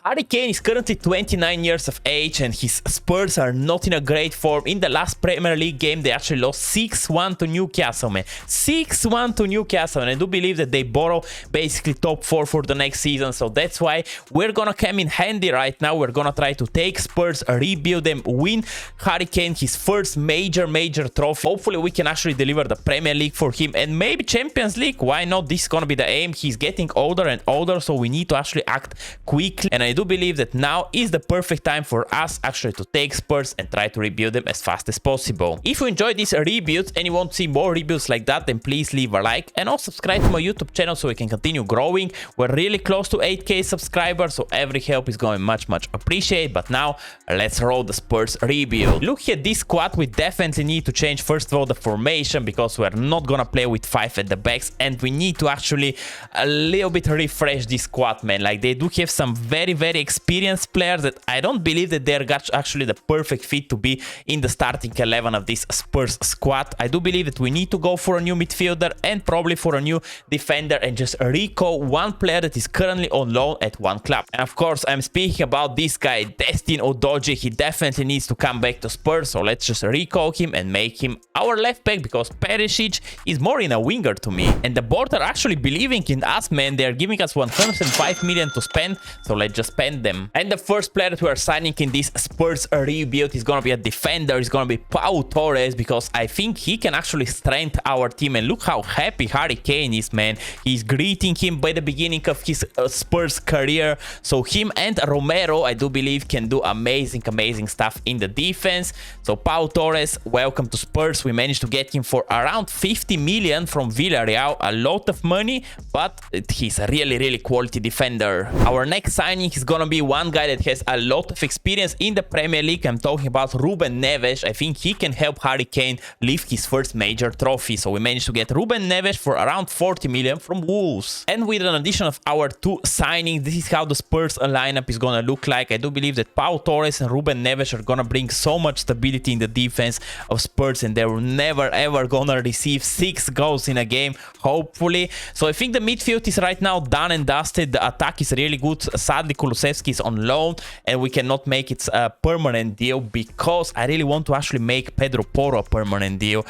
Harry Kane is currently 29 years of age and his Spurs are not in a great form. In the last Premier League game, they actually lost 6-1 to Newcastle, man. 6-1 to Newcastle, and I do believe that they borrow basically top 4 for the next season, so that's why we're gonna come in handy right now. We're gonna try to take Spurs, rebuild them, win Harry Kane his first major trophy. Hopefully we can actually deliver the Premier League for him and maybe Champions League. Why not? This is gonna be the aim. He's getting older and older, so we need to actually act quickly, and I do believe that now is the perfect time for us actually to take Spurs and try to rebuild them as fast as possible. If you enjoyed these rebuilds and you want to see more rebuilds like that, then please leave a like and also subscribe to my YouTube channel so we can continue growing. We're really close to 8k subscribers, so every help is going much appreciated. But now let's roll the Spurs rebuild. Look at this squad. We definitely need to change first of all the formation, because we're not gonna play with 5 at the backs, and we need to actually a little bit refresh this squad, man. Like, they do have some very experienced players that I don't believe that they're actually the perfect fit to be in the starting 11 of this Spurs squad. I do believe that we need to go for a new midfielder and probably for a new defender and just recall one player that is currently on loan at one club. And of course, I'm speaking about this guy, Destin Udogie. He definitely needs to come back to Spurs, so let's just recall him and make him our left back, because Perisic is more in a winger to me. And the board are actually believing in us, man. They're giving us 105 million to spend, so let's just spend them. And the first player that we are signing in this Spurs rebuild is gonna be a defender. It's gonna be Pau Torres, because I think he can actually strengthen our team. And look how happy Harry Kane is, man. He's greeting him by the beginning of his Spurs career. So him and Romero, I do believe, can do amazing stuff in the defense. So Pau Torres, welcome to Spurs. We managed to get him for around 50 million from Villarreal. A lot of money, but he's a really quality defender. Our next signing is gonna be one guy that has a lot of experience in the Premier League. I'm talking about Ruben Neves. I think he can help Harry Kane lift his first major trophy. So we managed to get Ruben Neves for around 40 million from Wolves. And with an addition of our 2 signings, this is how the Spurs lineup is gonna look like. I do believe that Pau Torres and Ruben Neves are gonna bring so much stability in the defense of Spurs, and they're never ever gonna receive 6 goals in a game, hopefully. So I think the midfield is right now done and dusted. The attack is really good. Sadly, Kulusevski is on loan, and we cannot make it a permanent deal, because I really want to actually make Pedro Porro a permanent deal.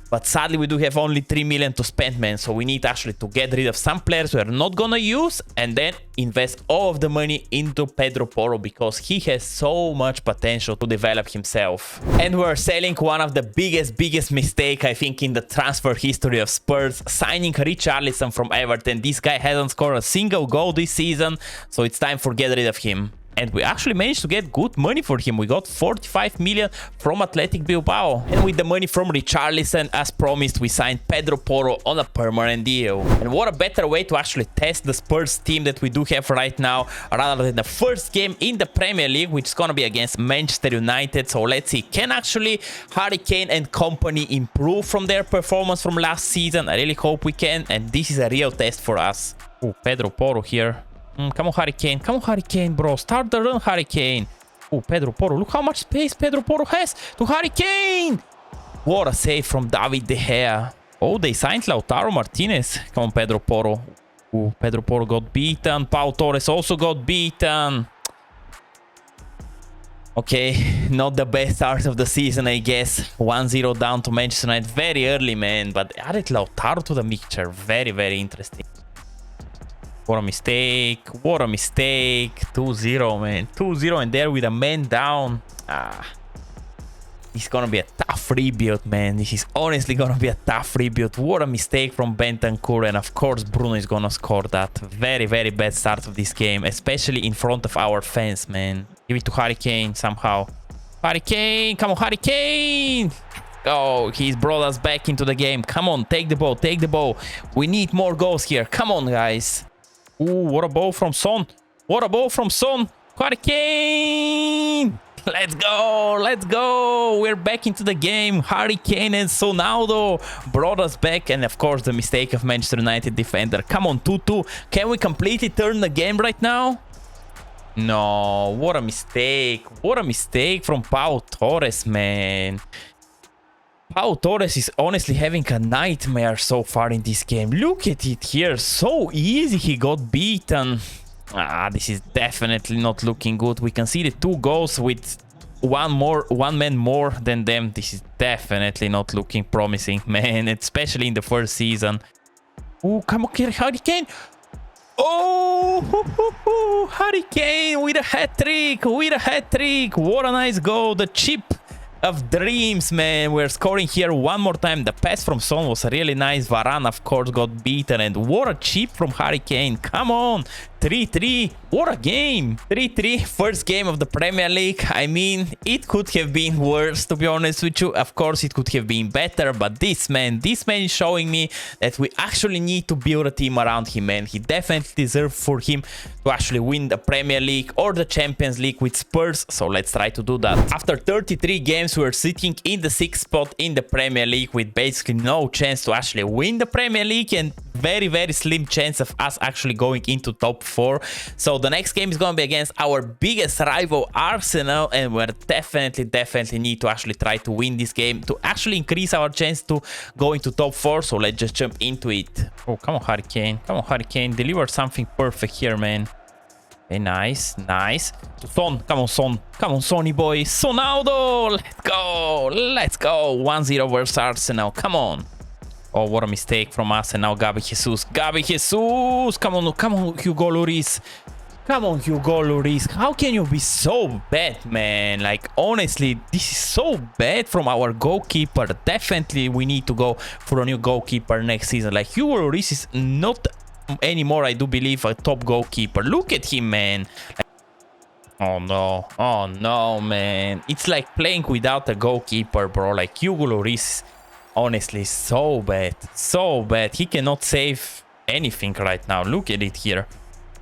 But sadly, we do have only 3 million to spend, man. So we need actually to get rid of some players we are not gonna use, and then invest all of the money into Pedro Porro, because he has so much potential to develop himself. And we're selling one of the biggest mistake, I think, in the transfer history of Spurs, signing Richarlison from Everton. This guy hasn't scored a single goal this season, so it's time for get rid of him. And we actually managed to get good money for him. We got 45 million from Athletic Bilbao. And with the money from Richarlison, as promised, we signed Pedro Porro on a permanent deal. And what a better way to actually test the Spurs team that we do have right now, rather than the first game in the Premier League, which is going to be against Manchester United. So let's see, can actually Harry Kane and company improve from their performance from last season? I really hope we can, and this is a real test for us. Oh, Pedro Porro here. Come on, Harry Kane. Come on, Harry Kane, bro. Start the run, Harry Kane. Oh, Pedro Porro. Look how much space Pedro Porro has to Harry Kane. What a save from David De Gea. Oh, they signed Lautaro Martinez. Come on, Pedro Porro. Oh, Pedro Porro got beaten. Pau Torres also got beaten. Okay, not the best start of the season, I guess. 1-0 down to Manchester United very early, man. But added Lautaro to the mixture. Very interesting. What a mistake. What a mistake. 2-0, man. 2-0 and there with a man down. It's gonna be a tough rebuild, man. This is honestly gonna be a tough rebuild. What a mistake from Bentancur. And of course, Bruno is gonna score that. Very bad start of this game, especially in front of our fans, man. Give it to Harry Kane somehow. Harry Kane. Come on, Harry Kane. Oh, he's brought us back into the game. Come on, take the ball. Take the ball. We need more goals here. Come on, guys. Ooh, what a ball from Son. What a ball from Son. Harry Kane. Let's go. Let's go. We're back into the game. Harry Kane and Sonaldo brought us back. And of course, the mistake of Manchester United defender. Come on, 2-2. Can we completely turn the game right now? No, what a mistake. What a mistake from Pau Torres, man. Pau Torres is honestly having a nightmare so far in this game. Look at it here. So easy he got beaten. This is definitely not looking good. We can see the 2 goals with one man more than them. This is definitely not looking promising, man, especially in the first season. Oh, come on, Harry Kane. Oh, Harry Kane with a hat-trick, What a nice goal. The chip of dreams, man. We're scoring here one more time. The pass from Son was really nice. Varane, of course, got beaten. And what a chip from Harry Kane. Come on. 3-3. What a game. 3-3. First game of the Premier League. I mean, it could have been worse, to be honest with you. Of course, it could have been better. But this man is showing me that we actually need to build a team around him, man. He definitely deserves for him to actually win the Premier League or the Champions League with Spurs. So let's try to do that. After 33 games, we're sitting in the 6th spot in the Premier League with basically no chance to actually win the Premier League and very, very slim chance of us actually going into top 4. So the next game is going to be against our biggest rival, Arsenal, and we're definitely need to actually try to win this game to actually increase our chance to go into top 4. So let's just jump into it. Oh, come on, Harry Kane. Come on, Harry Kane. Deliver something perfect here, man. Okay, nice. Son, come on, Son. Come on, Sonny boy. Sonaldo. Let's go. 1-0 versus Arsenal. Come on. Oh, what a mistake from us. And now Gabi Jesus. Come on, Hugo Lloris. How can you be so bad, man? Like, honestly, this is so bad from our goalkeeper. Definitely, we need to go for a new goalkeeper next season. Like, Hugo Lloris is not anymore, I do believe, a top goalkeeper. Look at him, man. Oh no, man. It's like playing without a goalkeeper, bro. Like, Hugo Lloris, honestly, so bad. He cannot save anything right now. Look at it here.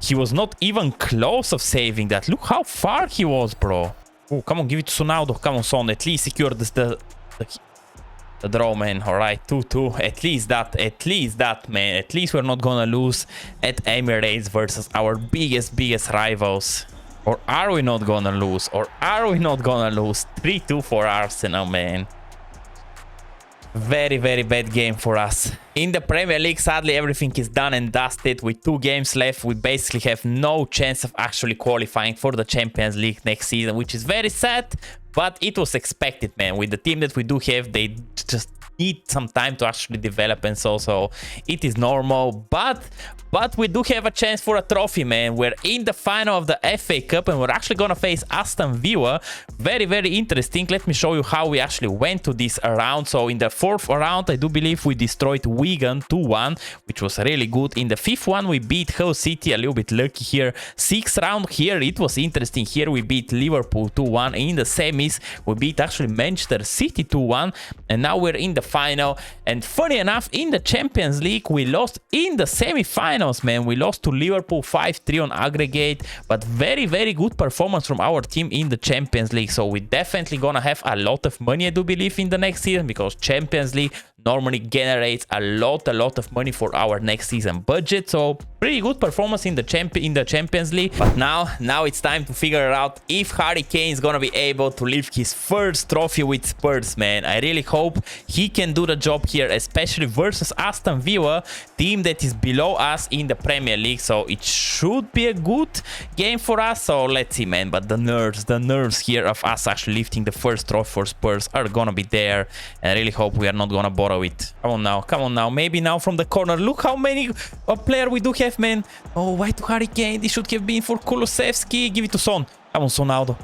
He was not even close of saving that. Look how far he was, bro. Oh, come on, give it to Sonaldo. Come on, Son. At least secure the draw, man. All right, 2-2. At least that, man. At least we're not gonna lose at Emirates versus our biggest rivals. Or are we not gonna lose? 3-2 for Arsenal, man. Very, very bad game for us. In the Premier League, sadly, everything is done and dusted. With 2 games left, we basically have no chance of actually qualifying for the Champions League next season, which is very sad, but it was expected, man. With the team that we do have, they just need some time to actually develop, and so it is normal. But we do have a chance for a trophy, man. We're in the final of the FA Cup and we're actually gonna face Aston Villa. Very, very interesting. Let me show you how we actually went to this round. So in the 4th round, I do believe we destroyed Wigan 2-1, which was really good. In the 5th one, we beat Hull City, a little bit lucky here. 6th round here, it was interesting. Here we beat Liverpool 2-1. In the semis, we beat actually Manchester City 2-1, and now we're in the final. And funny enough, in the Champions League, we lost in the semi-finals, man. We lost to Liverpool 5-3 on aggregate, but very, very good performance from our team in the Champions League. So we definitely gonna have a lot of money, I do believe, in the next season, because Champions League normally generates a lot of money for our next season budget. So pretty good performance in the Champions League. But now it's time to figure out if Harry Kane is gonna be able to lift his first trophy with Spurs, man. I really hope he can do the job here, especially versus Aston Villa, team that is below us in the Premier League. So it should be a good game for us. So let's see, man. But the nerves here of us actually lifting the first trophy for Spurs are gonna be there, and I really hope we are not gonna borrow it. Come on now, maybe now from the corner. Look how many player we do have, man. Oh, why to Harry Kane? This should have been for Kulusevski. Give it to Son. Come on, Sonaldo.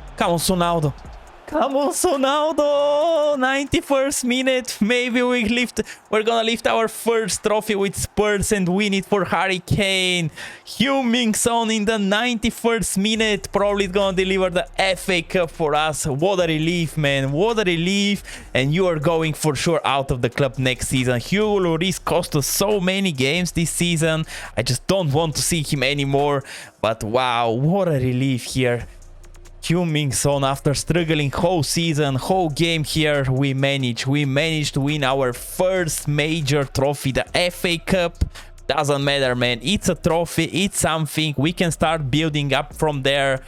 91st minute. Maybe we're gonna lift our first trophy with Spurs and win it for Harry Kane. Heung-min Son in the 91st minute. Probably gonna deliver the FA Cup for us. What a relief, man. What a relief. And you are going for sure out of the club next season. Hugo Lloris cost us so many games this season. I just don't want to see him anymore. But wow, what a relief here. Heung-min Son, after struggling whole season, whole game here, we managed to win our first major trophy, the FA Cup. Doesn't matter, man. It's a trophy, it's something. We can start building up from there.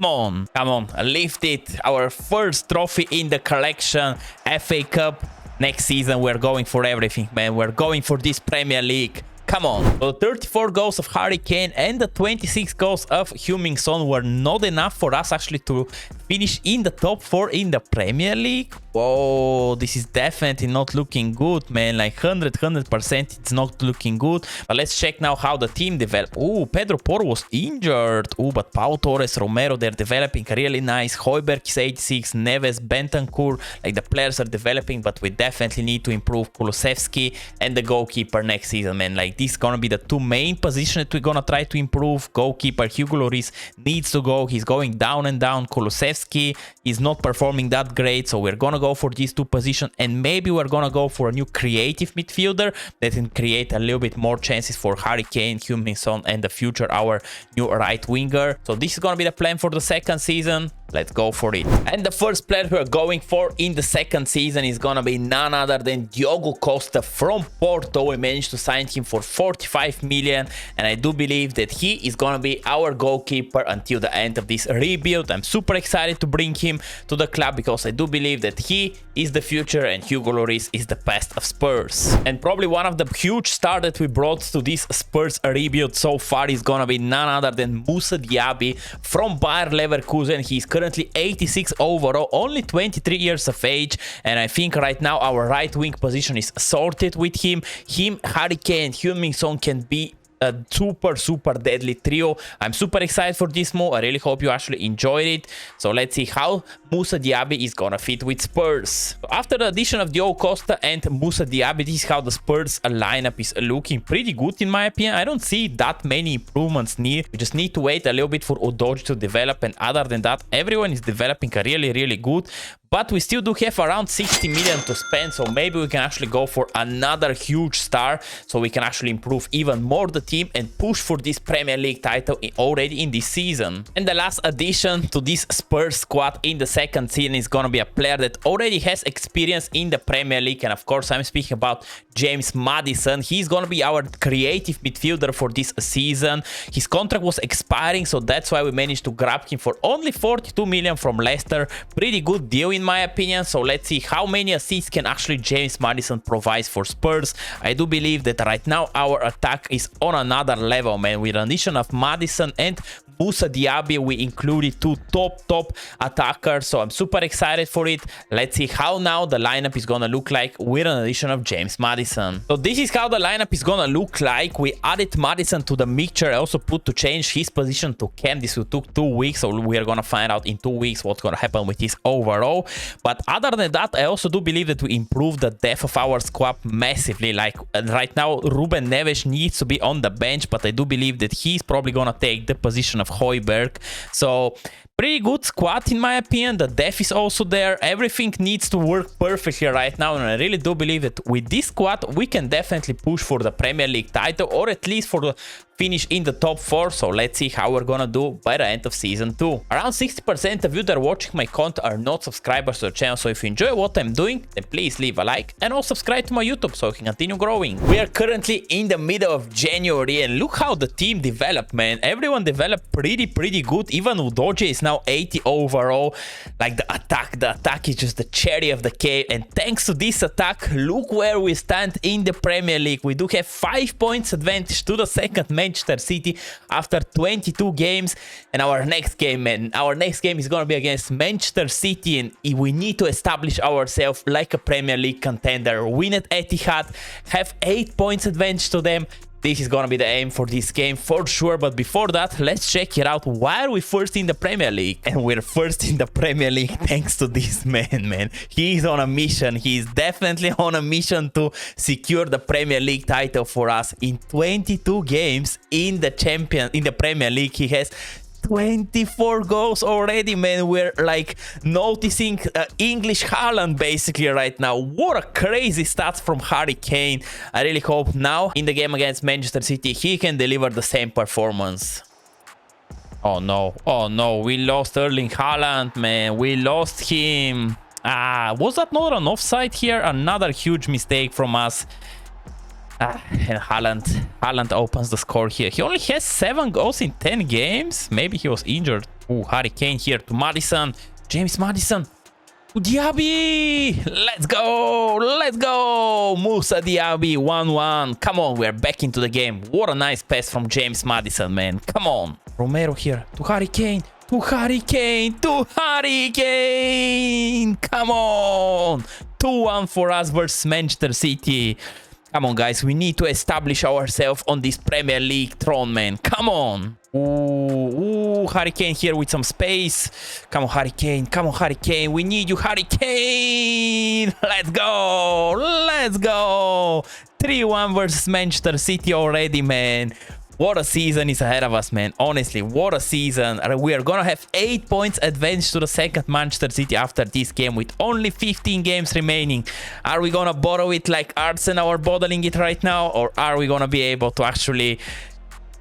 Come on, lift it. Our first trophy in the collection, FA Cup. Next season, we're going for everything, man. We're going for this Premier League. Come on. So the 34 goals of Harry Kane and the 26 goals of Heung-min Son were not enough for us actually to finish in the top 4 in the Premier League. Whoa, this is definitely not looking good, man. Like 100%, it's not looking good. But let's check now how the team developed. Oh, Pedro Porro was injured. Oh, but Pau Torres, Romero, they're developing really nice. Højbjerg is 86, Neves, Bentancur. Like the players are developing, but we definitely need to improve Kulusevski and the goalkeeper next season, man. Like this is gonna be the two main positions that we're gonna try to improve. Goalkeeper Hugo Lloris needs to go. He's going down and down. Kulusevski is not performing that great, so we're gonna go for these two positions, and maybe we're gonna go for a new creative midfielder that can create a little bit more chances for Harry Kane, Heung-min Son, and the future our new right winger. So this is gonna be the plan for the second season. Let's go for it. And the first player we're going for in the second season is gonna be none other than Diogo Costa from Porto. We managed to sign him for 45 million, and I do believe that he is gonna be our goalkeeper until the end of this rebuild. I'm super excited to bring him to the club because I do believe that he is the future and Hugo Lloris is the past of Spurs. And probably one of the huge stars that we brought to this Spurs rebuild so far is gonna be none other than Mousa Diaby from Bayer Leverkusen. He's currently 86 overall, only 23 years of age, and I think right now our right wing position is sorted with him. Harry Kane, Heung-min Son can be a super deadly trio. I'm super excited for this move. I really hope you actually enjoyed it. So let's see how Mousa Diaby is gonna fit with Spurs. After the addition of Diogo Costa and Mousa Diaby, this is how the Spurs lineup is looking pretty good in my opinion. I don't see that many improvements needed. We just need to wait a little bit for Udogie to develop, and other than that, everyone is developing really good. But we still do have around 60 million to spend, so maybe we can actually go for another huge star, so we can actually improve even more the team and push for this Premier League title already in this season. And the last addition to this Spurs squad in the second season is gonna be a player that already has experience in the Premier League, and of course I'm speaking about James Maddison. He's gonna be our creative midfielder for this season. His contract was expiring, so that's why we managed to grab him for only 42 million from Leicester. Pretty good deal in my opinion. So let's see how many assists can actually James Maddison provide for Spurs. I do believe that right now our attack is on another level, man. With the addition of Maddison and Mousa Diaby, we included two top attackers, so I'm super excited for it. Let's see how now the lineup is gonna look like with an addition of James Maddison. So this is how the lineup is gonna look like. We added Maddison to the mixture. I also put to change his position to Cam. This will took 2 weeks, so we are gonna find out in 2 weeks what's gonna happen with this overall. But other than that, I also do believe that we improved the depth of our squad massively. Like right now, Ruben Neves needs to be on the bench, but I do believe that he's probably gonna take the position of Højbjerg. So pretty good squad in my opinion. The depth is also there. Everything needs to work perfectly right now, and I really do believe that with this squad we can definitely push for the Premier League title, or at least for the finish in the top 4. So let's see how we're gonna do by the end of season 2. Around 60% of you that are watching my content are not subscribers to the channel, so if you enjoy what I'm doing, then please leave a like and also subscribe to my YouTube so I can continue growing. We are currently in the middle of January, and look how the team developed, man. Everyone developed pretty good. Even Udogie is now 80 overall. Like the attack is just the cherry of the cake, and thanks to this attack, look where we stand in the Premier League. We do have 5 points advantage to the second Manchester City after 22 games. And our next game, man, our next game is gonna be against Manchester City, and we need to establish ourselves like a Premier League contender. Win at Etihad, have 8 points advantage to them. This is gonna be the aim for this game for sure. But before that, let's check it out. Why are we first in the Premier League? And we're first in the Premier League thanks to this man. He's on a mission. He's definitely on a mission to secure the Premier League title for us. In 22 games in the Premier League, he has 24 goals already, man. We're like noticing English Haaland basically right now. What a crazy stats from Harry Kane. I really hope now in the game against Manchester City he can deliver the same performance. Oh no, we lost Erling Haaland, man. We lost him. Was that not an offside here? Another huge mistake from us. And Haaland opens the score here. He only has 7 goals in 10 games. Maybe he was injured. Harry Kane here to Maddison. James Maddison. Diaby! Let's go! Let's go! Mousa Diaby, 1-1. Come on, we're back into the game. What a nice pass from James Maddison, man. Come on. Romero here to Harry Kane. To Harry Kane. To Harry Kane! Come on! 2-1 for us versus Manchester City. Come on, guys. We need to establish ourselves on this Premier League throne, man. Come on. Ooh, Harry Kane here with some space. Come on, Harry Kane. Come on, Harry Kane. We need you, Harry Kane. Let's go. Let's go. 3-1 versus Manchester City already, man. What a season is ahead of us, man. Honestly, what a season. We are gonna have 8 points advantage to the second Manchester City after this game with only 15 games remaining. Are we gonna borrow it like Arsenal are bottling it right now? Or are we gonna be able to actually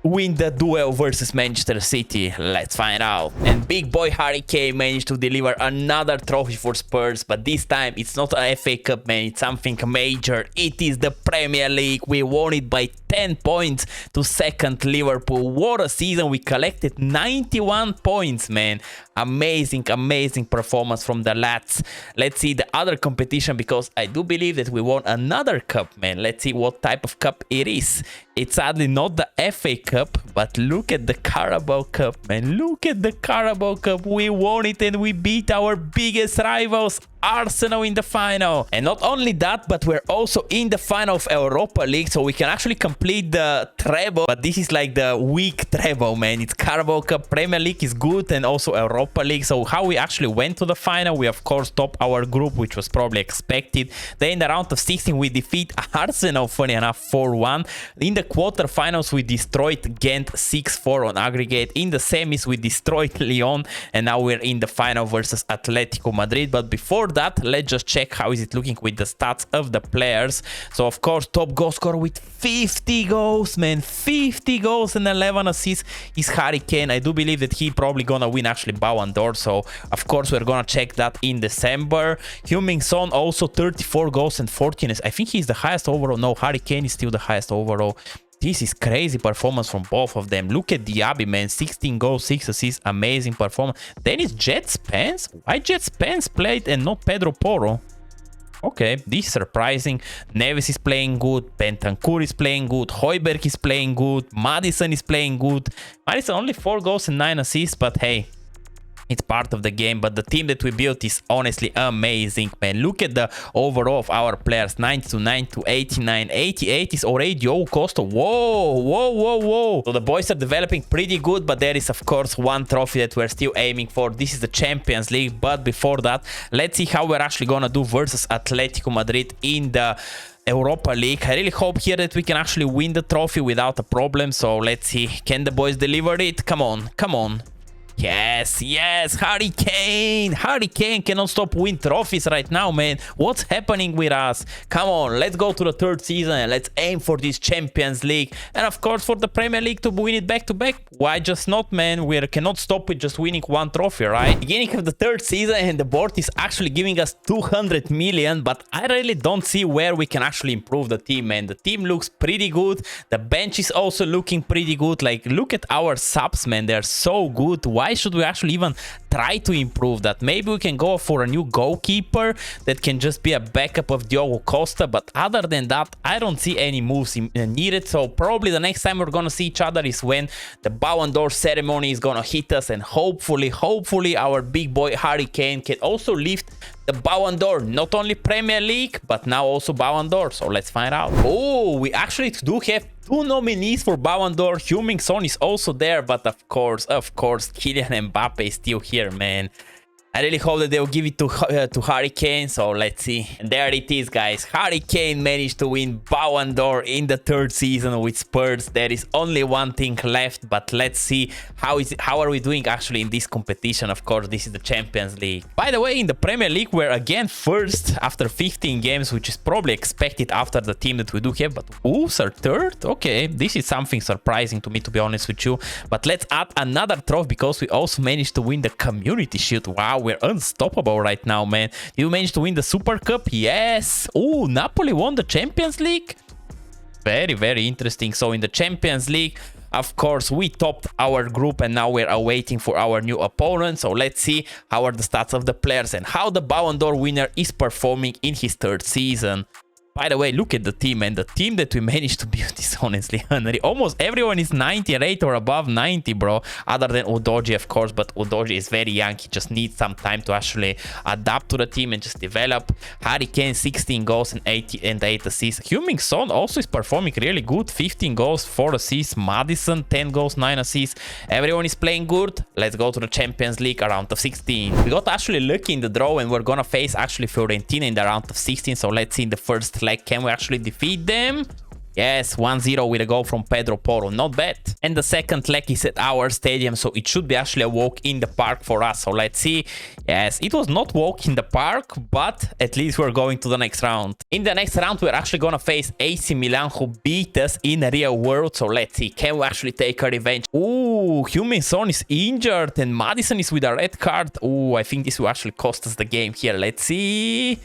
win the duel versus Manchester City? Let's find out. And big boy Harry Kane managed to deliver another trophy for Spurs, but this time it's not an FA Cup, man. It's something major. It is the Premier League. We won it by 10 points to second Liverpool. What a season. We collected 91 points, man. Amazing, amazing performance from the lads. Let's see the other competition, because I do believe that we won another cup, man. Let's see what type of cup it is. It's sadly not the FA Cup, but look at the Carabao Cup, man. Look at the Carabao Cup. We won it and we beat our biggest rivals, Arsenal, in the final. And not only that, but we're also in the final of Europa League, so we can actually complete the treble. But this is like the weak treble, man. It's Carabao Cup, Premier League is good, and also Europa League. So how we actually went to the final, we of course topped our group, which was probably expected. Then in the round of 16 we defeat Arsenal, funny enough, 4-1. In the quarterfinals we destroyed Ghent 6-4 on aggregate. In the semis we destroyed Lyon, and now we're in the final versus Atletico Madrid. But before that, let's just check how is it looking with the stats of the players. So of course, top goal scorer with 50 goals, man. 50 goals and 11 assists is Harry Kane. I do believe that he probably gonna win actually Ballon d'Or, so of course we're gonna check that in December. Heung-min Son also 34 goals and 14 assists. I think he's the highest overall. No, Harry Kane is still the highest overall. This is crazy performance from both of them. Look at Diaby, man. 16 goals, 6 assists. Amazing performance. Then it's Jet Spence. Why Jet Spence played and not Pedro Porro? Okay, this is surprising. Neves is playing good. Bentancur is playing good. Højbjerg is playing good. Maddison is playing good. Maddison only 4 goals and 9 assists, but hey, it's part of the game. But the team that we built is honestly amazing, man. Look at the overall of our players. 99 to 89. 88 is already Diogo Costa. Whoa, whoa, whoa, whoa. So the boys are developing pretty good, but there is of course one trophy that we're still aiming for. This is the Champions League. But before that, let's see how we're actually gonna do versus Atletico Madrid in the Europa League. I really hope here that we can actually win the trophy without a problem. So let's see, can the boys deliver it? Come on, come on. Yes, yes, Harry Kane. Harry Kane cannot stop win trophies right now, man. What's happening with us? Come on, let's go to the third season and let's aim for this Champions League. And of course for the Premier League to win it back to back. Why just not, man? We cannot stop with just winning one trophy, right? Beginning of the third season and the board is actually giving us 200 million, but I really don't see where we can actually improve the team, man. The team looks pretty good. The bench is also looking pretty good. Like, look at our subs, man. They're so good. Why should we actually even try to improve that? Maybe we can go for a new goalkeeper that can just be a backup of Diogo Costa, but other than that, I don't see any moves needed. So probably the next time we're gonna see each other is when the Ballon d'Or ceremony is gonna hit us, and hopefully our big boy Harry Kane can also lift the Ballon d'Or, not only Premier League but now also Ballon d'Or. So let's find out. Oh, we actually do have 2 nominees for Ballon d'Or. Heung-min Son is also there, but of course Kylian Mbappe is still here, man. I really hope that they'll give it to Harry Kane, so let's see. And there it is, guys. Harry Kane managed to win Ballon d'Or in the third season with Spurs. There is only one thing left, but let's see how are we doing actually in this competition. Of course, this is the Champions League. By the way, in the Premier League, we're again first after 15 games, which is probably expected after the team that we do have. But Wolves are third? Okay, this is something surprising to me, to be honest with you. But let's add another trophy because we also managed to win the Community Shield. Wow, we're unstoppable right now, man. You managed to win the Super Cup? Yes. Oh, Napoli won the Champions League? Very, very interesting. So in the Champions League, Of course, we topped our group and now we're awaiting for our new opponent. So let's see how are the stats of the players and how the Ballon d'Or winner is performing in his third season. By the way, look at the team, and the team that we managed to build is honestly unreal. Almost everyone is 90 rate or above 90, bro. Other than Udogie, of course, but Udogie is very young. He just needs some time to actually adapt to the team and just develop. Harry Kane, 16 goals and 8 assists. Heung-min Son also is performing really good. 15 goals, 4 assists. Maddison, 10 goals, 9 assists. Everyone is playing good. Let's go to the Champions League round of 16. We got actually lucky in the draw, and we're gonna face actually Fiorentina in the round of 16. So let's see in the first leg, can we actually defeat them? Yes, 1-0 with a goal from Pedro Porro, not bad. And the second leg is at our stadium, so it should be actually a walk in the park for us. So let's see. Yes, it was not walk in the park, but at least we're going to the next round. In the next round, we're actually gonna face AC Milan, who beat us in the real world. So let's see, can we actually take a revenge? Ooh, Heung-min Son is injured and Maddison is with a red card. Ooh, I think this will actually cost us the game here. Let's see.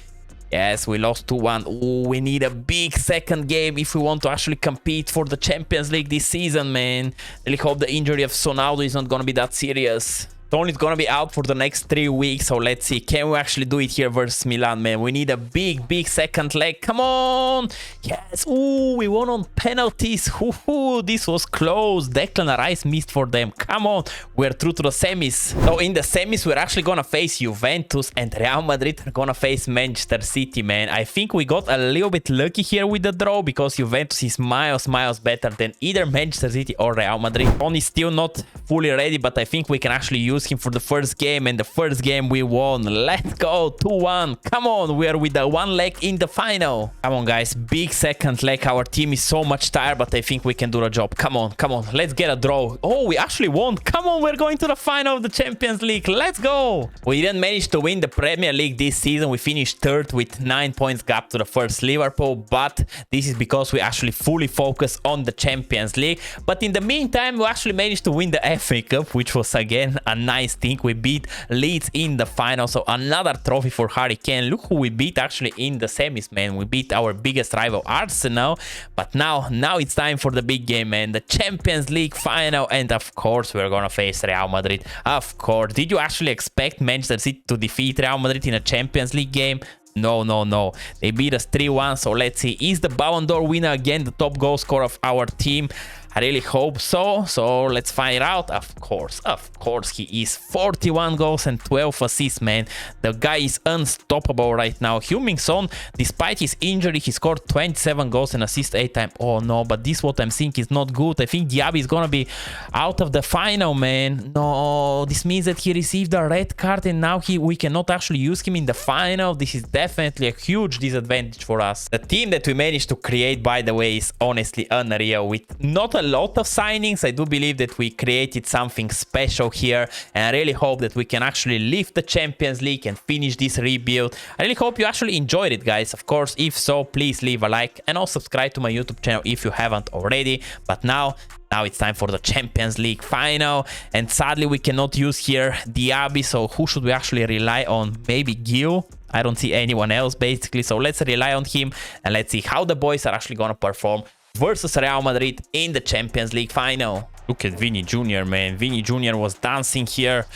Yes, we lost 2-1. Ooh, we need a big second game if we want to actually compete for the Champions League this season, man. Really hope the injury of Sonaldo is not gonna be that serious. Tony is gonna be out for the next 3 weeks, so let's see, can we actually do it here versus Milan, man? We need a big second leg. Come on! Yes! Ooh, we won on penalties. Ooh, this was close. Declan Rice missed for them. Come on, we're through to the semis. So in the semis, we're actually gonna face Juventus, and Real Madrid are gonna face Manchester City, man. I think we got a little bit lucky here with the draw, because Juventus is miles better than either Manchester City or Real Madrid. Tony's still not fully ready, but I think we can actually use him for the first game, and the first game we won. Let's go, 2-1. Come on, we are with the one leg in the final. Come on, guys, big second leg. Our team is so much tired, but I think we can do the job. Come on, let's get a draw. Oh, we actually won. Come on, we're going to the final of the Champions League. Let's go. We didn't manage to win the Premier League this season. We finished third with 9 points gap to the first Liverpool, but this is because we actually fully focus on the Champions League. But in the meantime, we actually managed to win the FA Cup, which was again a nice thing. We beat Leeds in the final, so another trophy for Harry Kane. Look who we beat actually in the semis, man. We beat our biggest rival Arsenal, but now it's time for the big game, man. The Champions League final, and of course we're gonna face Real Madrid. Of course. Did you actually expect Manchester City to defeat Real Madrid in a Champions League game? No. They beat us 3-1, so let's see. Is the Ballon d'Or winner again the top goal scorer of our team? I really hope so. So let's find out. Of course, he is. 41 goals and 12 assists, man. The guy is unstoppable right now. Heung-min Son, despite his injury, he scored 27 goals and assists 8 times. Oh no, but this what I'm thinking is not good. I think Diaby is gonna be out of the final, man. No, this means that he received a red card and now we cannot actually use him in the final. This is definitely a huge disadvantage for us. The team that we managed to create, by the way, is honestly unreal. With not a lot of signings, I do believe that we created something special here, and I really hope that we can actually lift the Champions League and finish this rebuild. I really hope you actually enjoyed it, guys. Of course, if so, please leave a like and also subscribe to my YouTube channel if you haven't already. But now it's time for the Champions League final, and sadly we cannot use here Diaby, so who should we actually rely on? Maybe Gil? I don't see anyone else basically, so let's rely on him and let's see how the boys are actually gonna perform versus Real Madrid in the Champions League final. Look at Vini Jr., man. Vini Jr. was dancing here.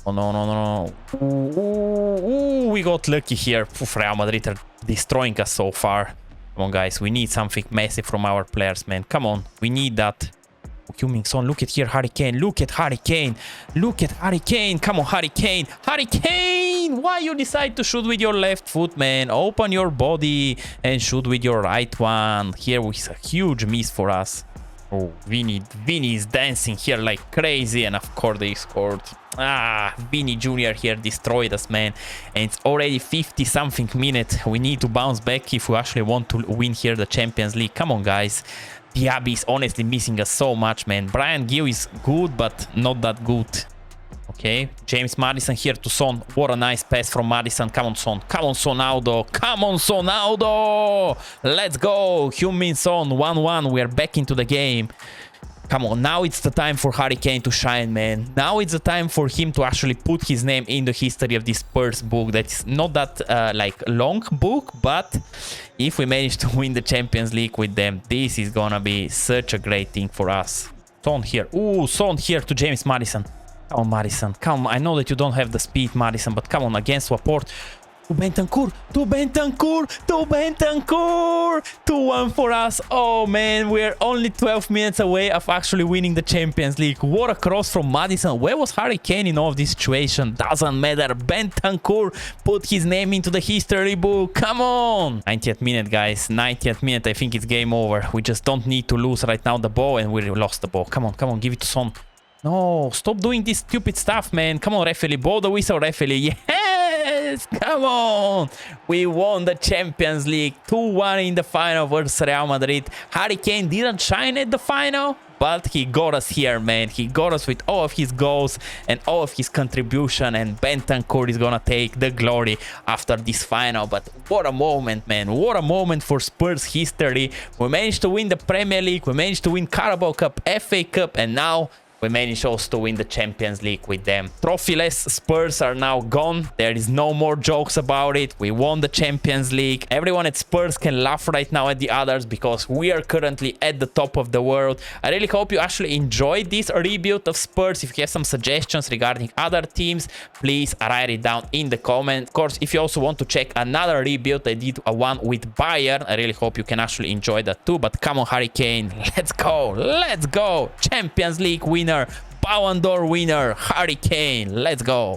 Oh no. Ooh, we got lucky here. Poof, Real Madrid are destroying us so far. Come on, guys, we need something massive from our players, man. Come on, we need that. Heung-min Son, look at here, Harry Kane. Look at Harry Kane. Come on, Harry Kane. Why you decide to shoot with your left foot, man? Open your body and shoot with your right one. Here was a huge miss for us. Oh, Vini is dancing here like crazy, and of course they scored. Vini Jr. here destroyed us, man. And it's already 50-something minutes. We need to bounce back if we actually want to win here the Champions League. Come on, guys. Diaby is honestly missing us so much, man. Bryan Gil is good, but not that good. Okay, James Maddison here to Son. What a nice pass from Maddison. Come on, Son. Come on, Sonaldo. Let's go. Heung-min Son, 1-1. We're back into the game. Come on, now it's the time for Harry Kane to shine, man. Now it's the time for him to actually put his name in the history of this Spurs book. That's not that like long book, but if we manage to win the Champions League with them, this is gonna be such a great thing for us. Son here. Ooh, Son here to James Maddison. Come on, Maddison. Come on. I know that you don't have the speed, Maddison, but come on, against Laporte. To Bentancur, to Bentancur, to Bentancur! 2-1 for us. Oh man, we're only 12 minutes away of actually winning the Champions League. What a cross from Maddison. Where was Harry Kane in all of this situation? Doesn't matter. Bentancur put his name into the history book. Come on! 90th minute, guys. 90th minute. I think it's game over. We just don't need to lose right now the ball, and we lost the ball. Come on, come on. Give it to Son. No, stop doing this stupid stuff, man. Come on, referee. Blow the whistle, referee. Yes! Come on! We won the Champions League. 2-1 in the final versus Real Madrid. Harry Kane didn't shine at the final, but he got us here, man. He got us with all of his goals and all of his contribution, and Bentancur is gonna take the glory after this final. But what a moment, man. What a moment for Spurs history. We managed to win the Premier League. We managed to win Carabao Cup, FA Cup, and now we managed also to win the Champions League with them. Trophyless Spurs are now gone. There is no more jokes about it. We won the Champions League. Everyone at Spurs can laugh right now at the others because we are currently at the top of the world. I really hope you actually enjoyed this rebuild of Spurs. If you have some suggestions regarding other teams, please write it down in the comment. Of course, if you also want to check another rebuild, I did a one with Bayern. I really hope you can actually enjoy that too. But come on, Harry Kane. Let's go. Let's go. Champions League winner. Ballon d'Or winner, Harry Kane. Let's go.